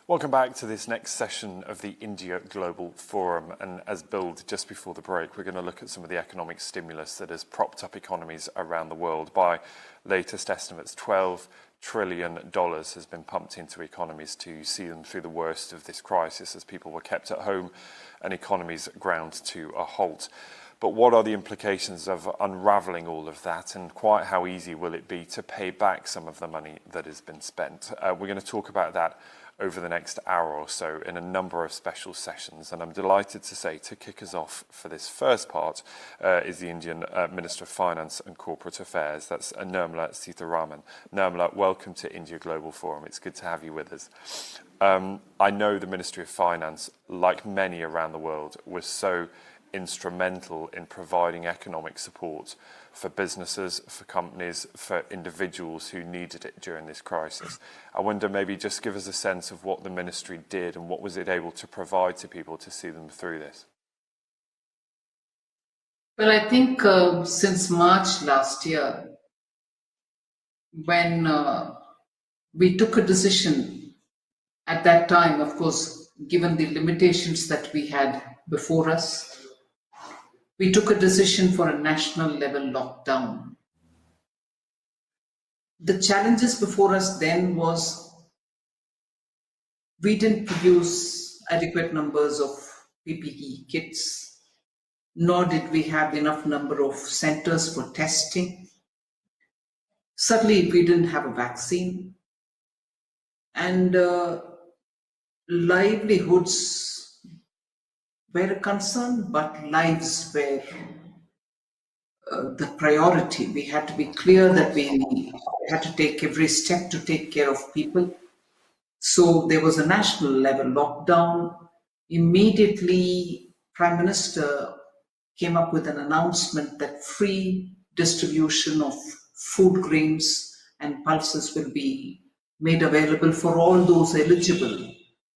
Welcome back to this next session of the India Global Forum. And as billed just before the break, we're going to look at some of the economic stimulus that has propped up economies around the world. By latest estimates, $12 trillion has been pumped into economies to see them through the worst of this crisis as people were kept at home and economies ground to a halt. But what are the implications of unravelling all of that, and quite how easy will it be to pay back some of the money that has been spent? We're going to talk about that over the next hour or so in a number of special sessions. And I'm delighted to say, to kick us off for this first part, is the Indian Minister of Finance and Corporate Affairs. That's Nirmala Sitharaman. Nirmala, welcome to India Global Forum. It's good to have you with us. I know the Ministry of Finance, like many around the world, was so instrumental in providing economic support for businesses, for companies, for individuals who needed it during this crisis. I wonder, maybe just give us a sense of what the ministry did and what was it able to provide to people to see them through this? Well, I think since March last year, when we took a decision at that time, of course, given the limitations that we had before us, we took a decision for a national level lockdown. The challenges before us then was we didn't produce adequate numbers of PPE kits, nor did we have enough number of centers for testing. Certainly, we didn't have a vaccine. And livelihoods were a concern, but lives were the priority. We had to be clear that we had to take every step to take care of people. So there was a national level lockdown. Immediately, Prime Minister came up with an announcement that free distribution of food grains and pulses will be made available for all those eligible.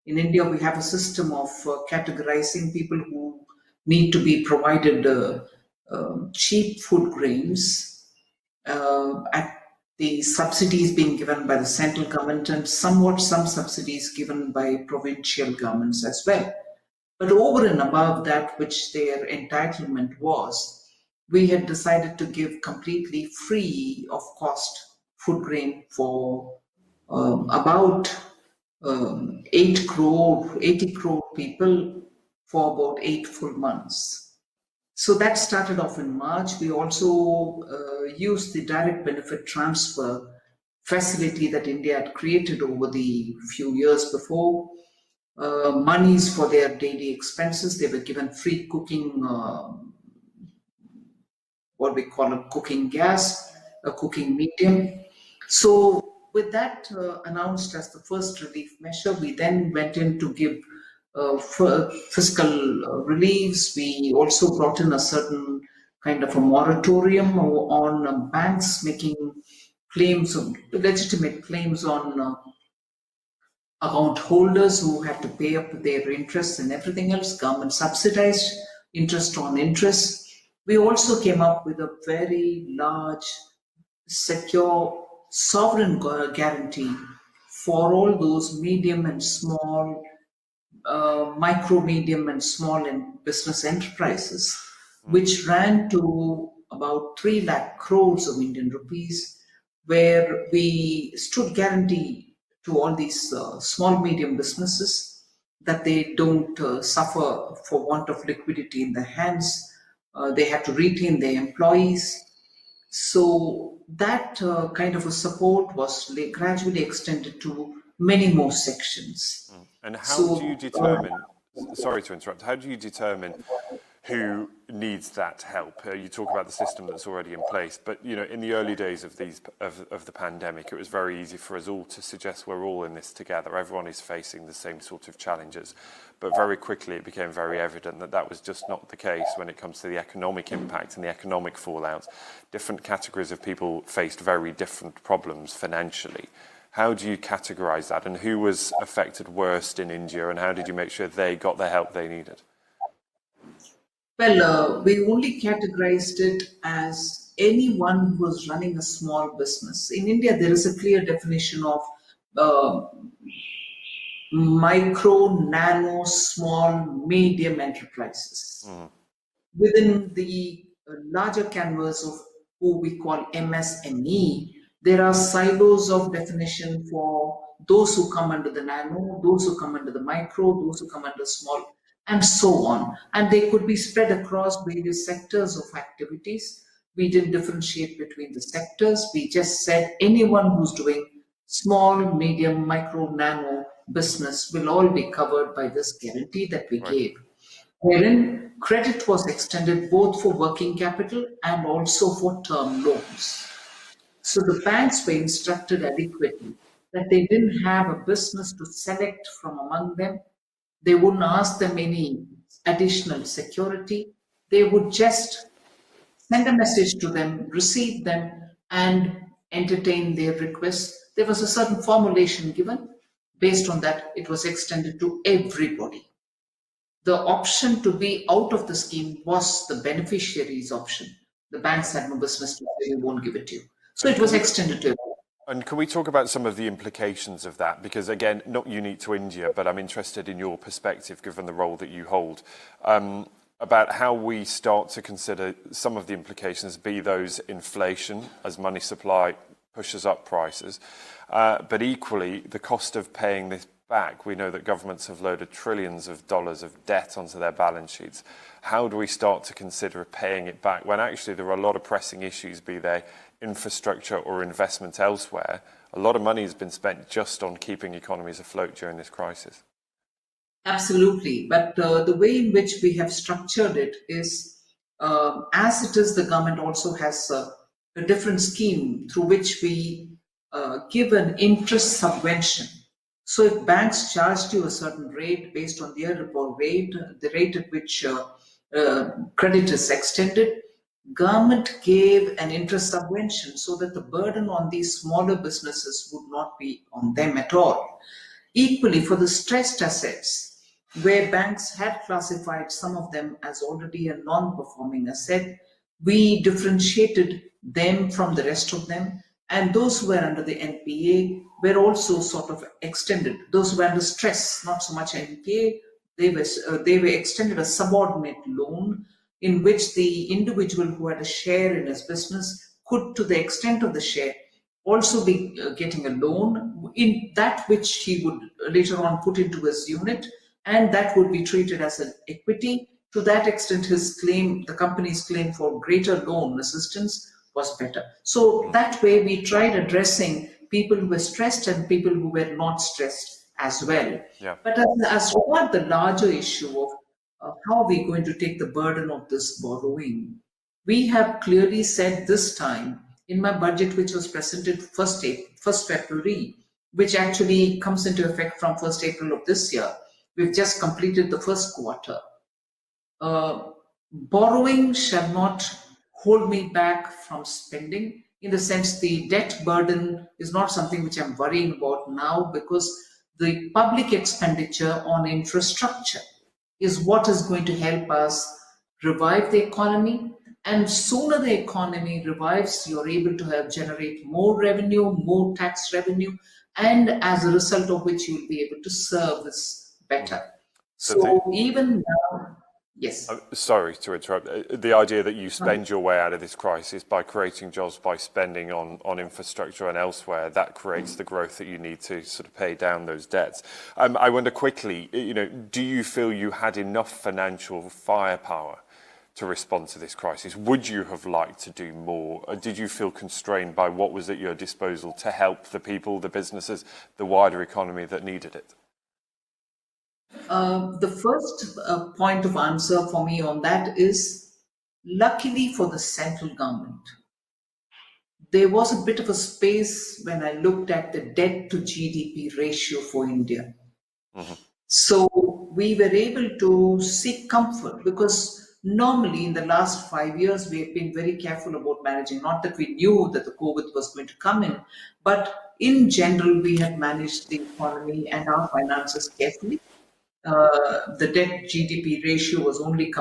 In India, we have a system of categorizing people who need to be provided cheap food grains at the subsidies being given by the central government and somewhat some subsidies given by provincial governments as well. But over and above that, which their entitlement was, we had decided to give completely free of cost food grain for about 80 crore people for about 8 full months. So that started off in March. We also used the direct benefit transfer facility that India had created over the few years before. Monies for their daily expenses. They were given free cooking, what we call a cooking gas, a cooking medium. So with that announced as the first relief measure, we then went in to give fiscal reliefs. We also brought in a certain kind of a moratorium on banks making claims, legitimate claims on account holders who had to pay up their interest and everything else, government subsidized interest on interest. We also came up with a very large, secure, sovereign guarantee for all those medium and small, micro, medium and small and business enterprises, which ran to about 3 lakh crores of Indian rupees, where we stood guarantee to all these small, medium businesses that they don't suffer for want of liquidity in their hands. They have to retain their employees. So that kind of a support was gradually extended to many more sections. And how do you determine, sorry to interrupt, how do you determine who needs that help? You talk about the system that's already in place, but you know, in the early days of the pandemic, it was very easy for us all to suggest we're all in this together. Everyone is facing the same sort of challenges, but very quickly it became very evident that that was just not the case when it comes to the economic impact and the economic fallout. Different categories of people faced very different problems financially. How do you categorize that, and who was affected worst in India, and how did you make sure they got the help they needed? Well, we only categorized it as anyone who was running a small business. In India, there is a clear definition of micro, nano, small, medium enterprises. Within the larger canvas of who we call MSME, there are silos of definition for those who come under the nano, those who come under the micro, those who come under small, and so on. And they could be spread across various sectors of activities. We didn't differentiate between the sectors. We just said anyone who's doing small, medium, micro, nano business will all be covered by this guarantee that we gave, wherein credit was extended both for working capital and also for term loans. So the banks were instructed adequately that they didn't have a business to select from among them. They wouldn't ask them any additional security. They would just send a message to them, receive them, and entertain their requests. There was a certain formulation given. Based on that, it was extended to everybody. The option to be out of the scheme was the beneficiary's option. The banks had no business to say, we won't give it to you. So it was extended to everyone. And can we talk about some of the implications of that? Because again, not unique to India, but I'm interested in your perspective, given the role that you hold, about how we start to consider some of the implications, be those inflation as money supply pushes up prices, but equally the cost of paying this back. We know that governments have loaded trillions of dollars of debt onto their balance sheets. How do we start to consider paying it back when actually there are a lot of pressing issues, be they infrastructure or investment elsewhere? A lot of money has been spent just on keeping economies afloat during this crisis. Absolutely. But the way in which we have structured it is, as it is, the government also has a different scheme through which we give an interest subvention. So if banks charged you a certain rate based on their repo rate, the rate at which credit is extended, government gave an interest subvention so that the burden on these smaller businesses would not be on them at all. Equally, for the stressed assets, where banks had classified some of them as already a non-performing asset, we differentiated them from the rest of them, and those who were under the NPA were also sort of extended. Those who were under stress, not so much NPA, they were extended a subordinate loan in which the individual who had a share in his business could, to the extent of the share, also be getting a loan in that which he would later on put into his unit, and that would be treated as an equity. To that extent, his claim, the company's claim for greater loan assistance was better. So that way we tried addressing people who were stressed and people who were not stressed as well. Yeah. But as regard the larger issue of how are we going to take the burden of this borrowing, we have clearly said this time in my budget, which was presented 1st February, which actually comes into effect from 1st April of this year. We've just completed the first quarter. Borrowing shall not hold me back from spending. In the sense, the debt burden is not something which I'm worrying about now, because the public expenditure on infrastructure is what is going to help us revive the economy. And sooner the economy revives, you're able to generate more revenue, more tax revenue, and as a result of which you'll be able to service better. So even now, yes. Sorry to interrupt. The idea that you spend your way out of this crisis by creating jobs, by spending on infrastructure and elsewhere, that creates the growth that you need to sort of pay down those debts. I wonder quickly, do you feel you had enough financial firepower to respond to this crisis? Would you have liked to do more? Or did you feel constrained by what was at your disposal to help the people, the businesses, the wider economy that needed it? The first point of answer for me on that is, luckily for the central government, there was a bit of a space when I looked at the debt to GDP ratio for India. Mm-hmm. So we were able to seek comfort, because normally in the last 5 years, we have been very careful about managing. Not that we knew that the COVID was going to come in, but in general, we have managed the economy and our finances carefully. The debt GDP ratio was only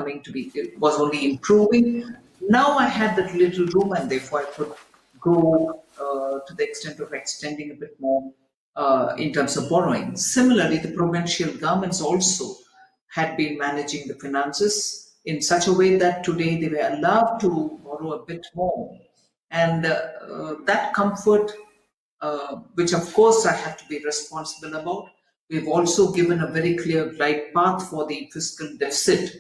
improving. Now I had that little room, and therefore I could go to the extent of extending a bit more in terms of borrowing. Similarly, the provincial governments also had been managing the finances in such a way that today they were allowed to borrow a bit more. And that comfort, which of course I have to be responsible about, we've also given a very clear glide path for the fiscal deficit,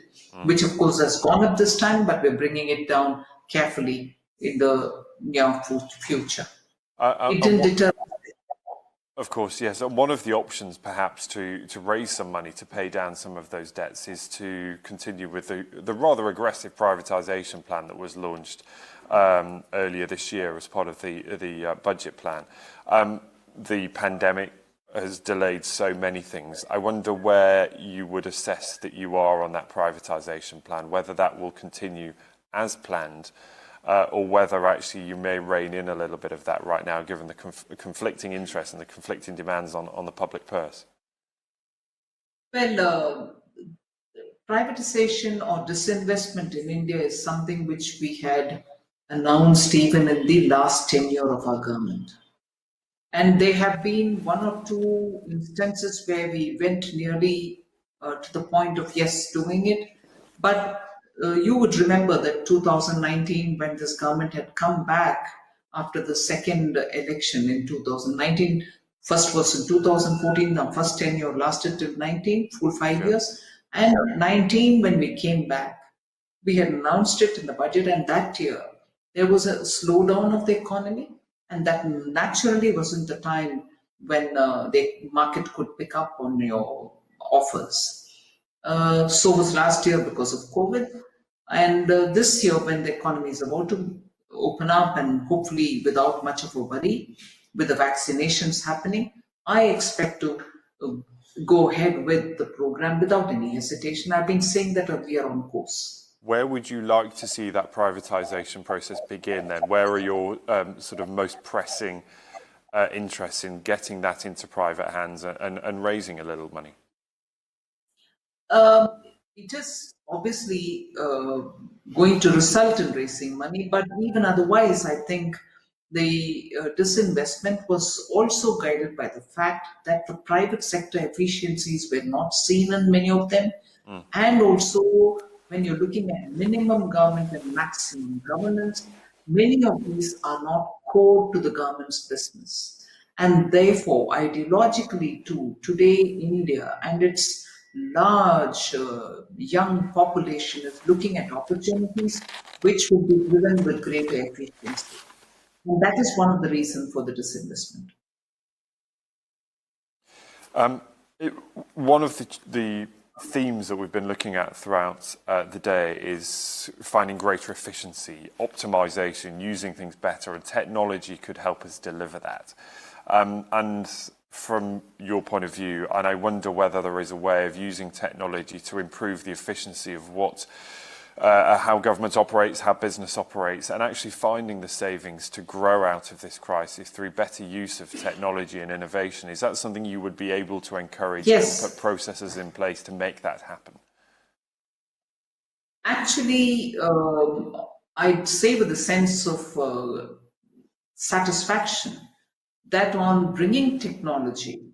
which of course has gone up this time, but we're bringing it down carefully in the near future. It didn't deter. Of course, yes. And one of the options, perhaps, to raise some money to pay down some of those debts is to continue with the rather aggressive privatisation plan that was launched earlier this year as part of the budget plan. The pandemic has delayed so many things. I wonder where you would assess that you are on that privatisation plan, whether that will continue as planned, or whether actually you may rein in a little bit of that right now, given the conflicting interests and the conflicting demands on the public purse? Well, privatization or disinvestment in India is something which we had announced even in the last tenure of our government. And there have been one or two instances where we went nearly to the point of, yes, doing it. But you would remember that 2019, when this government had come back after the second election in 2019, first was in 2014, the first tenure lasted till 19, full 5 years. And 19, when we came back, we had announced it in the budget, and that year there was a slowdown of the economy, and that naturally wasn't the time when the market could pick up on your offers. So was last year because of COVID. And this year, when the economy is about to open up and hopefully without much of a worry, with the vaccinations happening, I expect to go ahead with the program without any hesitation. I've been saying that we are on course. Where would you like to see that privatisation process begin then? Where are your sort of most pressing interests in getting that into private hands and raising a little money? It is obviously going to result in raising money, but even otherwise, I think the disinvestment was also guided by the fact that the private sector efficiencies were not seen in many of them, and also when you're looking at minimum government and maximum governance, many of these are not core to the government's business. And therefore, ideologically too, today India and its large young population is looking at opportunities which will be driven with greater efficiency. And that is one of the reasons for the disinvestment. One of the themes that we've been looking at throughout the day is finding greater efficiency, optimization, using things better, and technology could help us deliver that. And from your point of view, and I wonder whether there is a way of using technology to improve the efficiency of how government operates, how business operates, and actually finding the savings to grow out of this crisis through better use of technology and innovation. Is that something you would be able to encourage and put processes in place to make that happen? Actually, I'd say with a sense of satisfaction that on bringing technology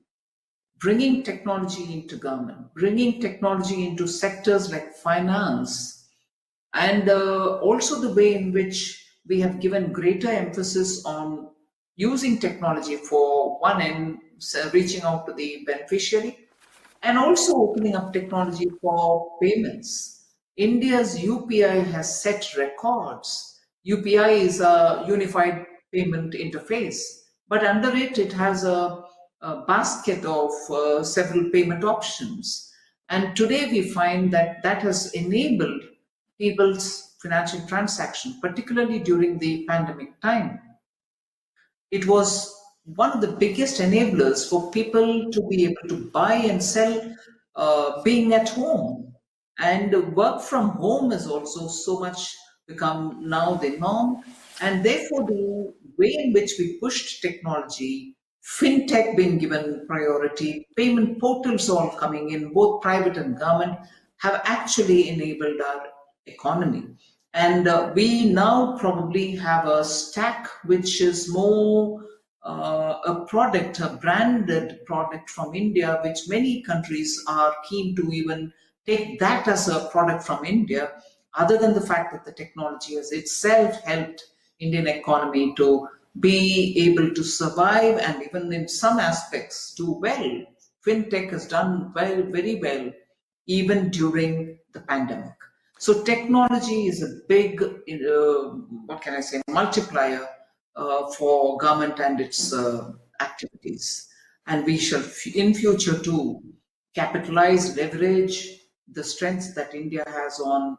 into government, bringing technology into sectors like finance, and also the way in which we have given greater emphasis on using technology for one end, reaching out to the beneficiary, and also opening up technology for payments. India's UPI has set records. UPI is a unified payment interface, but under it, it has a basket of several payment options. And today we find that that has enabled people's financial transaction, particularly during the pandemic time. It was one of the biggest enablers for people to be able to buy and sell being at home. And work from home has also so much become now the norm. And therefore, the way in which we pushed technology, fintech being given priority, payment portals all coming in, both private and government, have actually enabled our economy. And we now probably have a stack which is more a product, a branded product from India, which many countries are keen to even take that as a product from India, other than the fact that the technology has itself helped Indian economy to be able to survive and even in some aspects do well. Fintech has done well, very well, even during the pandemic. So technology is a big, what can I say, multiplier for government and its activities. And we shall, in future too, capitalize, leverage the strengths that India has on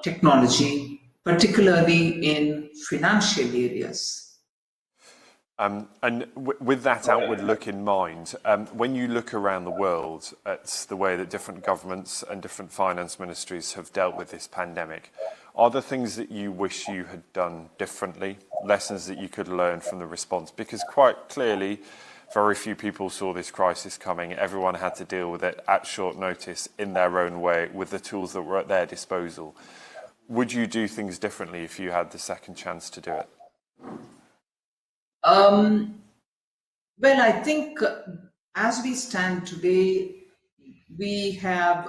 technology, particularly in financial areas. With that outward look in mind, when you look around the world at the way that different governments and different finance ministries have dealt with this pandemic, are there things that you wish you had done differently, lessons that you could learn from the response? Because quite clearly, very few people saw this crisis coming. Everyone had to deal with it at short notice in their own way with the tools that were at their disposal. Would you do things differently if you had the second chance to do it? Well, I think as we stand today, we have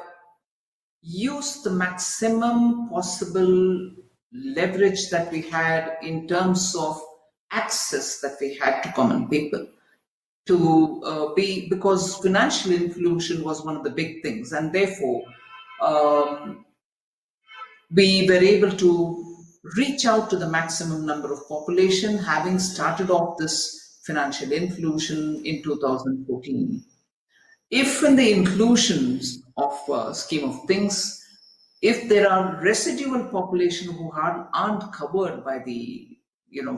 used the maximum possible leverage that we had in terms of access that we had to common people to because financial inclusion was one of the big things, and therefore we were able to reach out to the maximum number of population, having started off this financial inclusion in 2014. If in the inclusions of scheme of things, if there are residual population who aren't covered by the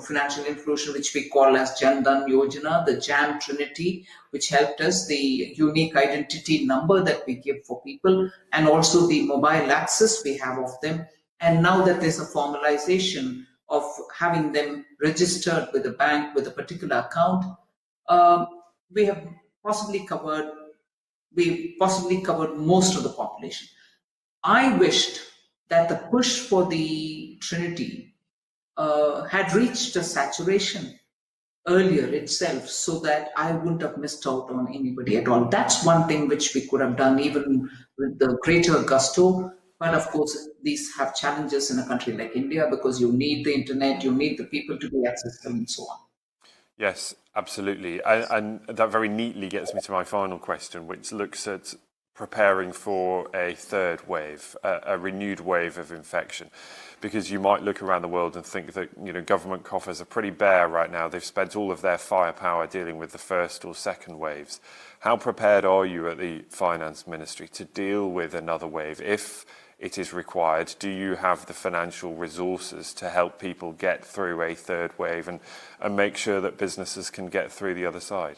financial inclusion, which we call as Jan Dhan Yojana, the JAM Trinity, which helped us, the unique identity number that we give for people, and also the mobile access we have of them. And now that there's a formalization of having them registered with a bank with a particular account, we have possibly covered most of the population. I wished that the push for the Trinity had reached a saturation earlier itself, so that I wouldn't have missed out on anybody at all. That's one thing which we could have done even with the greater gusto. But of course, these have challenges in a country like India, because you need the internet, you need the people to be accessible and so on. Yes, absolutely. And that very neatly gets me to my final question, which looks at preparing for a third wave, a renewed wave of infection. Because you might look around the world and think that government coffers are pretty bare right now. They've spent all of their firepower dealing with the first or second waves. How prepared are you at the Finance Ministry to deal with another wave if it is required? Do you have the financial resources to help people get through a third wave and make sure that businesses can get through the other side?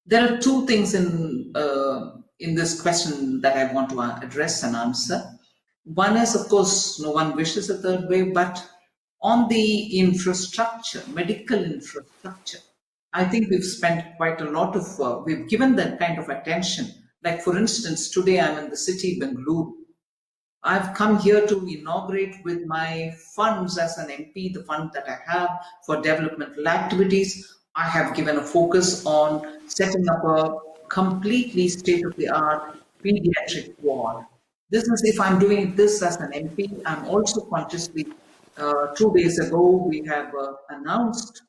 There are two things in this question that I want to address and answer. One is, of course, no one wishes a third wave, but on the infrastructure, medical infrastructure, I think we've spent quite a lot of, we've given that kind of attention. Like, for instance, today I'm in the city, Bengaluru. I've come here to inaugurate with my funds as an MP, the fund that I have for developmental activities. I have given a focus on setting up a completely state-of-the-art pediatric ward. This is if I'm doing this as an MP. I'm also consciously, 2 days ago, we have announced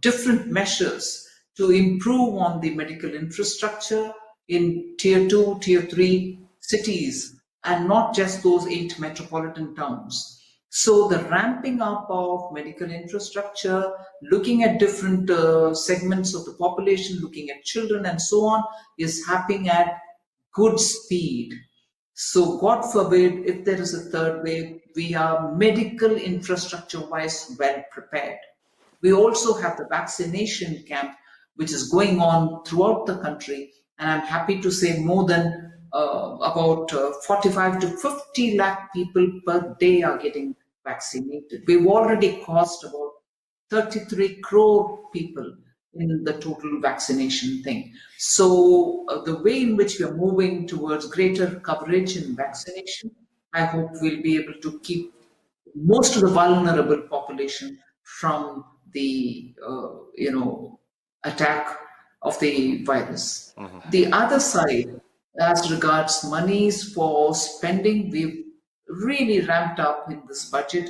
different measures to improve on the medical infrastructure in tier 2, tier 3 cities, and not just those 8 metropolitan towns. So the ramping up of medical infrastructure, looking at different segments of the population, looking at children and so on, is happening at good speed. So God forbid, if there is a third wave, we are medical infrastructure-wise well prepared. We also have the vaccination camp, which is going on throughout the country. And I'm happy to say more than about 45 to 50 lakh people per day are getting vaccinated. We've already crossed about 33 crore people in the total vaccination thing. So the way in which we are moving towards greater coverage in vaccination, I hope we'll be able to keep most of the vulnerable population from the attack of the virus. The other side, as regards monies for spending, we've really ramped up in this budget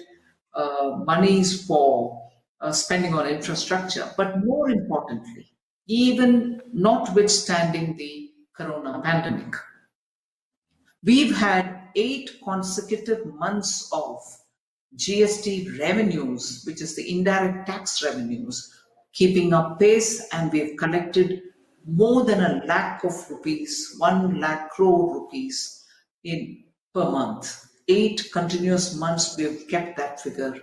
monies for spending on infrastructure. But more importantly, even notwithstanding the corona pandemic, we've had 8 consecutive months of GST revenues, which is the indirect tax revenues, keeping up pace, and we've collected more than 1 lakh of rupees, 1 lakh crore rupees in per month. 8 continuous months we've kept that figure,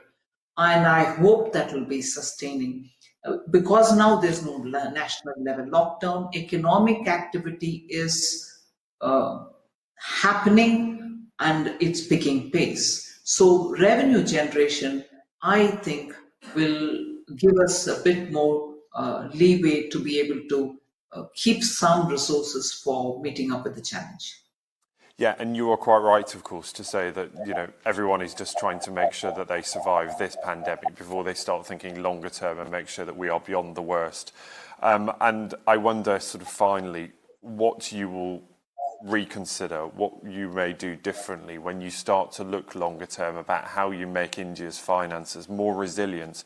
and I hope that will be sustaining. Because now there's no national level lockdown, economic activity is happening and it's picking pace. So revenue generation, I think, will give us a bit more leeway to be able to keep some resources for meeting up with the challenge. Yeah, and you are quite right, of course, to say that, everyone is just trying to make sure that they survive this pandemic before they start thinking longer term and make sure that we are beyond the worst. And I wonder, sort of finally, what you will reconsider, what you may do differently when you start to look longer term about how you make India's finances more resilient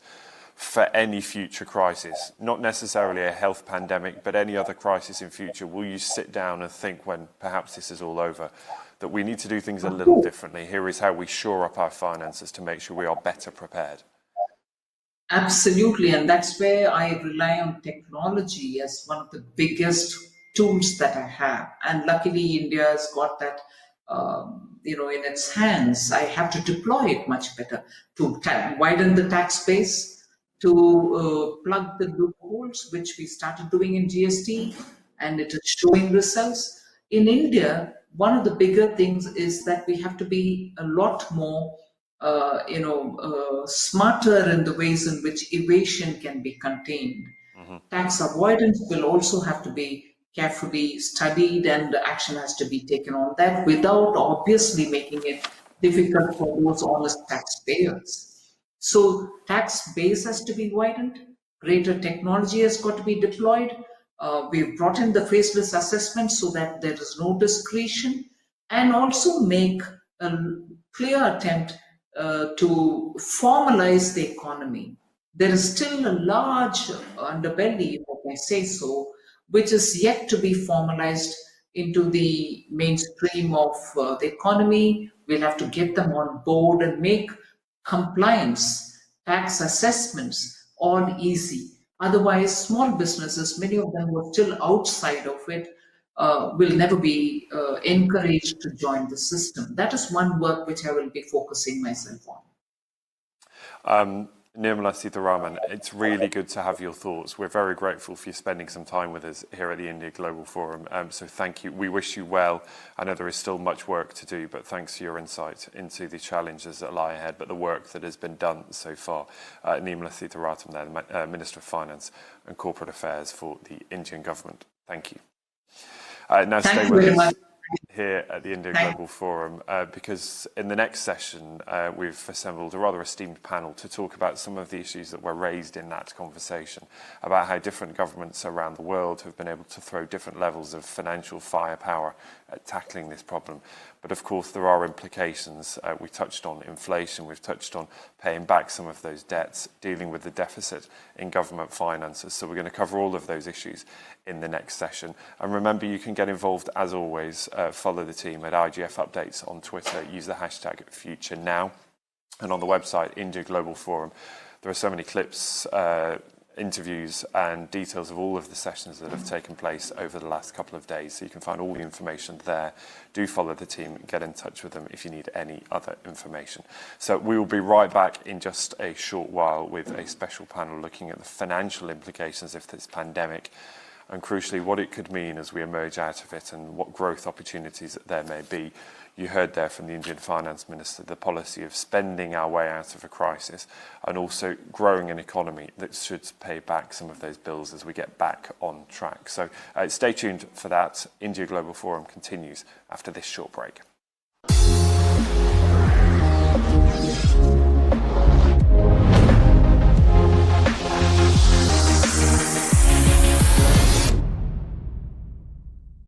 for any future crisis, not necessarily a health pandemic, but any other crisis in future. Will you sit down and think, when perhaps this is all over, that we need to do things a little differently? Here is how we shore up our finances to make sure we are better prepared. Absolutely, and that's where I rely on technology as one of the biggest tools that I have. And luckily, India has got that, in its hands. I have to deploy it much better to widen the tax base, to plug the loopholes, which we started doing in GST, and it is showing results. In India, one of the bigger things is that we have to be a lot more, smarter in the ways in which evasion can be contained. Tax avoidance will also have to be carefully studied, and action has to be taken on that without obviously making it difficult for those honest taxpayers. So tax base has to be widened, greater technology has got to be deployed. We've brought in the faceless assessment so that there is no discretion, and also make a clear attempt to formalize the economy. There is still a large underbelly, if I may say so, which is yet to be formalized into the mainstream of the economy. We'll have to get them on board and make compliance, tax assessments all easy. Otherwise, small businesses, many of them who are still outside of it, will never be encouraged to join the system. That is one work which I will be focusing myself on. Nirmala Sitharaman, it's really good to have your thoughts. We're very grateful for you spending some time with us here at the India Global Forum. So thank you. We wish you well. I know there is still much work to do, but thanks for your insight into the challenges that lie ahead, but the work that has been done so far. Nirmala Sitharaman, the Minister of Finance and Corporate Affairs for the Indian government. Thank you. Now stay with us here at the India Global Forum, because in the next session we've assembled a rather esteemed panel to talk about some of the issues that were raised in that conversation, about how different governments around the world have been able to throw different levels of financial firepower at tackling this problem. But of course there are implications. We touched on inflation, we've touched on paying back some of those debts, dealing with the deficit in government finances. So we're going to cover all of those issues in the next session. And remember, you can get involved as always. Follow the team at IGF Updates on Twitter, use the hashtag FutureNow. And on the website, India Global Forum, there are so many clips, interviews and details of all of the sessions that have taken place over the last couple of days. So you can find all the information there. Do follow the team, get in touch with them if you need any other information. So we will be right back in just a short while with a special panel looking at the financial implications of this pandemic, and crucially what it could mean as we emerge out of it and what growth opportunities there may be. You heard there from the Indian Finance Minister the policy of spending our way out of a crisis and also growing an economy that should pay back some of those bills as we get back on track. So stay tuned for that. India Global Forum continues after this short break.